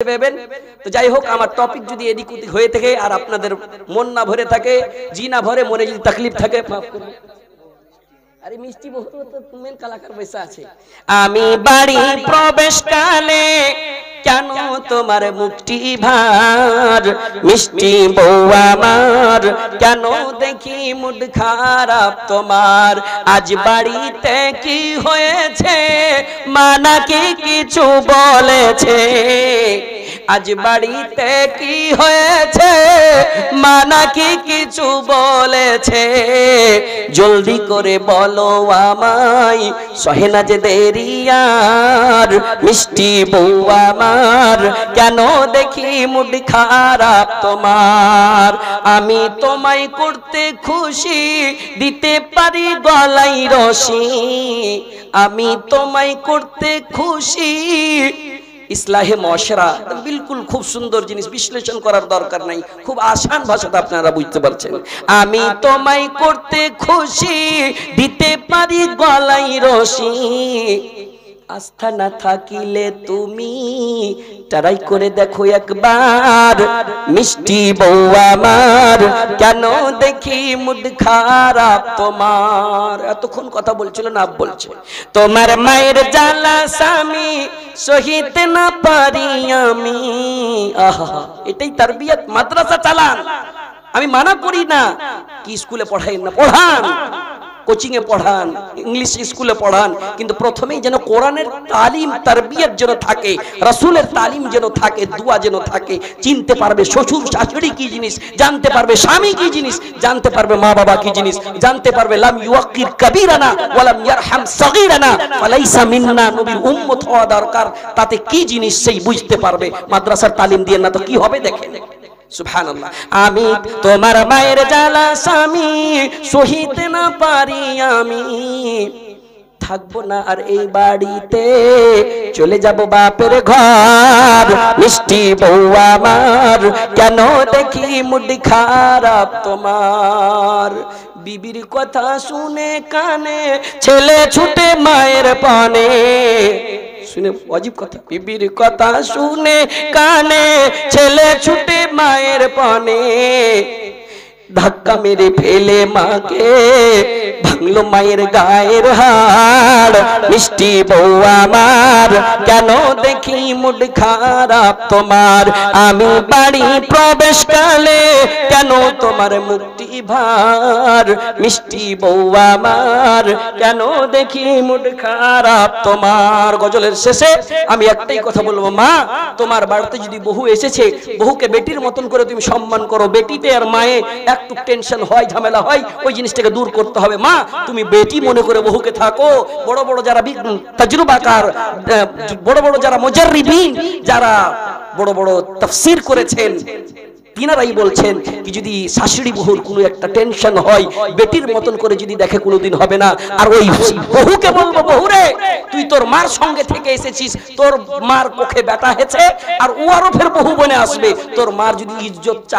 পাবেন। তো যাই হোক, আমার টপিক যদি এদিক ওদিক হয়ে থাকে আর আপনাদের মন না ভরে থাকে, জি না ভরে, মনে যদি তাকলিফ থাকে, মাফ করবেন। আরে মিষ্টি বহু তো মেন কলাকার পয়সা আছে। আমি বাড়ি প্রবেশকালে কেন তোমার মুখটি ভার, মিষ্টি বউ আমার কেন দেখি মুড খারাপ তোমার। আজ বাড়িতে কি হয়েছে, মা নাকি কিছু বলেছে? আজ বাড়িতে কি হয়েছে, মা নাকি কিছু বলেছে? জলদি করে বলো আমায়, সহে না যে দেরি আর, মিষ্টি বউ আমার কেন দেখি মুড খারাপ তোমার। আমি তোমায় করতে খুশি, দিতে পারি গলায় রশি। আমি তোমায় করতে খুশি, ইসলাহে মশরা বিলকুল খুব সুন্দর জিনিস, বিশ্লেষণ করার দরকার নাই, খুব আসান ভাষাতে আপনারা বুঝতে পারছেন। আমি তোমায় করতে খুশি, দিতে পারি গলায় রশি। আস্থা না থাকিলে তুমি ট্রাই করে দেখো একবার, মিষ্টি বউ আমার কেন দেখি মুড খারাপ তোমার। এতক্ষণ কথা বলছিল না, বলছে তোমার মায়ের জ্বালা স্বামী সহিতে না পারি আমি। আহা, এটাই তারবিয়ত। মাদ্রাসা চালান, আমি মানা করি না, কি স্কুলে পড়াই না, পড়ান, কোচিং এ পড়ান, ইংলিশ স্কুলে পড়ান, কিন্তু প্রথমেই যেন কোরআনের তালিম তারবিয়ত যেন থাকে, রাসূলের তালিম যেন থাকে, দোয়া যেন থাকে। চিনতে পারবে শ্বশুর শাশুড়ি কি জিনিস, জানতে পারবে স্বামী কি জিনিস, জানতে পারবে মা বাবা কি জিনিস, জানতে পারবে লাম ইউকির কবীরানা ওয়া লাম ইয়ারহাম সগীরানা ফালাইসা মিন্না। নবীর উম্মত হওয়া দরকার, তাতে কি জিনিস সেই বুঝতে পারবে। মাদ্রাসার তালিম দিয়ে না তো কি হবে দেখেন। সুবহানাল্লাহ। আমি তোমার মায়ের জ্বালা স্বামী সহিতে না পারি আমি, থাকবো না আর এই বাড়িতে, চলে যাব বাপের ঘর, মিষ্টি বউ আমার কেন দেখি মুড খারাপ তোমার। বিবির কথা শুনে কানে ছেলে ছুটে মায়ের পানে, শুনে অজীব কথা, বিবির কথা শুনে কানে ছেলে ছুটে মায়ের পানে। ধাক্কা মেরে ফেলে মাকে ভাঙলো মায়ের গায়ের হাড়, মিষ্টি বউ আমার কেন দেখি মুড খারাপ তোমার। আমি বাড়ি প্রবেশকালে কেন তোমার মুখটি ভার, মিষ্টি বউ আমার কেন দেখি মুড খারাপ তোমার। গজলের শেষে আমি একটাই কথা বলবো, মা তোমার বাড়িতে যদি বহু এসেছে, বহুকে বেটির মতন করে তুমি সম্মান করো। বেটিতে আর মায়ে একটু টেনশন হয়, ঝামেলা হয়, ওই জিনিসটাকে দূর করতে হবে। মা তুমি বেটি মনে করে বহুকে থাকো। বড় বড় যারা তাজরুবাকার, বড় বড় যারা মুজাররিবিন, যারা বড় বড় তাফসীর করেছেন, তিনারাই বলছেন কি যদি শাশুড়ি বহুর কোনো একটা টেনশন হয়, বেটির মতন করে যদি দেখে কোনোদিন হবে না। আর ওই বহুকে বলবো, বহুরে তুই তোর মার সঙ্গে থেকে এসেছিস, তোর মার পক্ষে বেটা হয়েছে, আর ও আরো ফের বহু বনে আসবে। তোর মার যদি ইজ্জত চাই